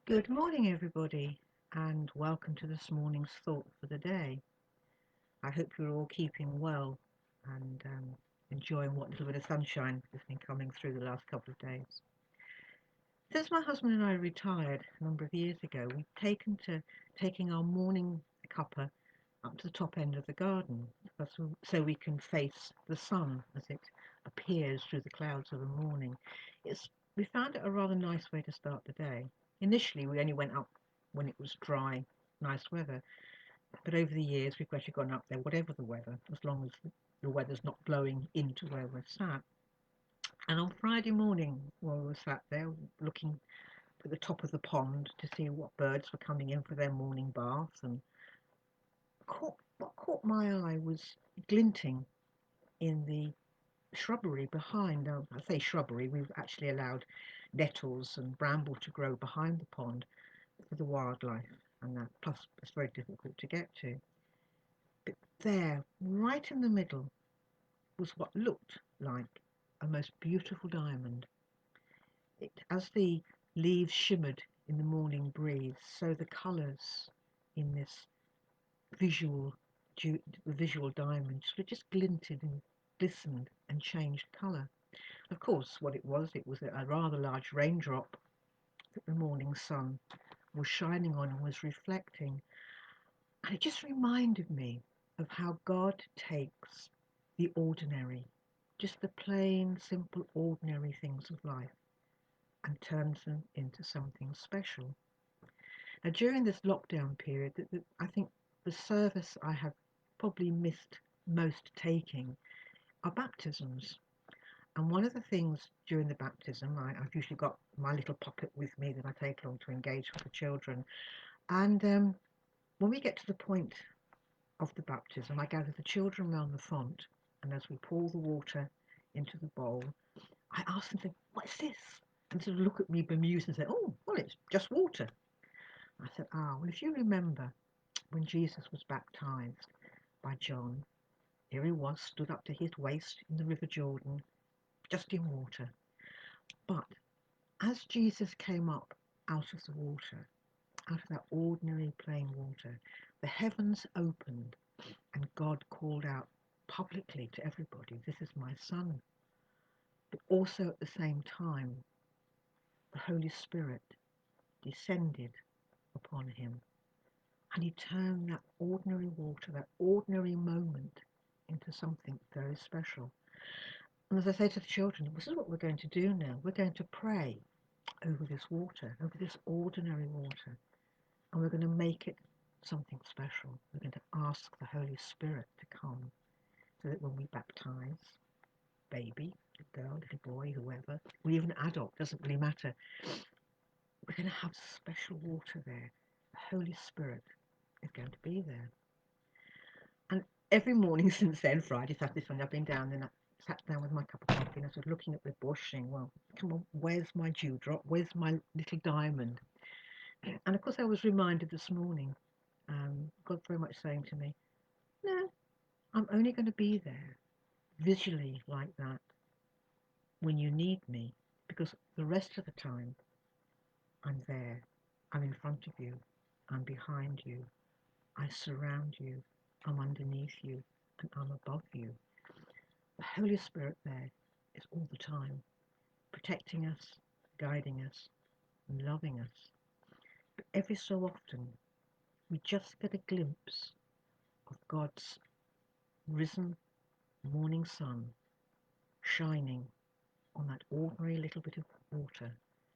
Good morning, everybody, and welcome to this morning's thought for the day. I hope you're all keeping well and enjoying what little bit of sunshine has been coming through the last couple of days. Since my husband and I retired a number of years ago, we've taken to taking our morning cuppa up to the top end of the garden so we can face the sun as it appears through the clouds of the morning. We found it a rather nice way to start the day. Initially, we only went up when it was dry, nice weather, but over the years, we've actually gone up there, whatever the weather, as long as the weather's not blowing into where we're sat. And on Friday morning, while we were sat there looking at the top of the pond to see what birds were coming in for their morning bath, and what caught my eye was glinting in the shrubbery behind. Now, I say shrubbery, we've actually allowed nettles and bramble to grow behind the pond for the wildlife, and that plus it's very difficult to get to. But there, right in the middle, was what looked like a most beautiful diamond. As the leaves shimmered in the morning breeze, so the colours in this visual visual diamond sort of just glinted and glistened and changed colour. Of course, what it was a rather large raindrop that the morning sun was shining on and was reflecting. And it just reminded me of how God takes the ordinary, just the plain, simple, ordinary things of life, and turns them into something special. Now, during this lockdown period, I think the service I have probably missed most taking are baptisms. And one of the things during the baptism, I've usually got my little puppet with me that I take along to engage with the children. And when we get to the point of the baptism, I gather the children round the font, and as we pour the water into the bowl, I ask them, "What's this?" And sort of look at me bemused and say, "Oh, well, it's just water." I said, "Ah, well, if you remember when Jesus was baptized by John, here he was, stood up to his waist in the River Jordan, just in water. But as Jesus came up out of the water, out of that ordinary plain water, the heavens opened and God called out publicly to everybody, 'This is my son.' But also at the same time, the Holy Spirit descended upon him, and he turned that ordinary water, that ordinary moment, into something very special. And as I say to the children, this is what we're going to do now. We're going to pray over this water, over this ordinary water, and we're going to make it something special. We're going to ask the Holy Spirit to come so that when we baptize baby, little girl, little boy, whoever, or even adult, doesn't really matter, we're going to have special water there. The Holy Spirit is going to be there. And every morning since then, Friday, Saturday, Sunday, I've been down and I sat down with my cup of coffee and I was looking at the bush saying, well, come on, where's my dewdrop? Where's my little diamond? And of course, I was reminded this morning, God very much saying to me, no, I'm only going to be there visually like that when you need me, because the rest of the time I'm there, I'm in front of you, I'm behind you, I surround you, I'm underneath you, and I'm above you. The Holy Spirit there is all the time, protecting us, guiding us, and loving us. But every so often, we just get a glimpse of God's risen morning sun shining on that ordinary little bit of water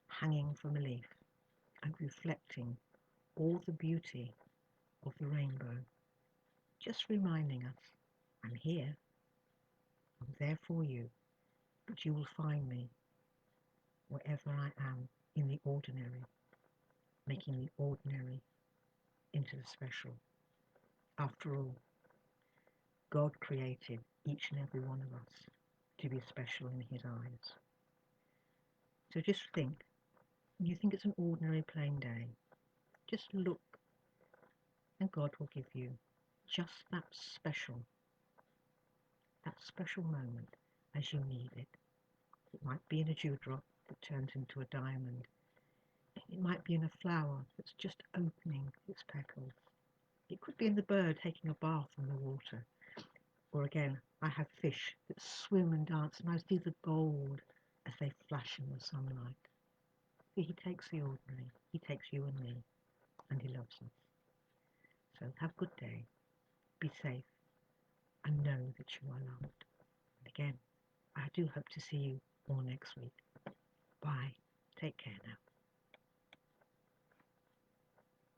hanging from a leaf and reflecting all the beauty of the rainbow, just reminding us, I'm here, I'm there for you, but you will find me wherever I am in the ordinary, making the ordinary into the special. After all, God created each and every one of us to be special in his eyes. So just think, when you think it's an ordinary plain day, just look and God will give you just that special moment as you need it. It might be in a dewdrop that turns into a diamond. It might be in a flower that's just opening its petals. It could be in the bird taking a bath in the water. Or again, I have fish that swim and dance, and I see the gold as they flash in the sunlight. For he takes the ordinary, he takes you and me, and he loves us. So have a good day, be safe, and know that you are loved. And again, I do hope to see you all next week. Bye. Take care now.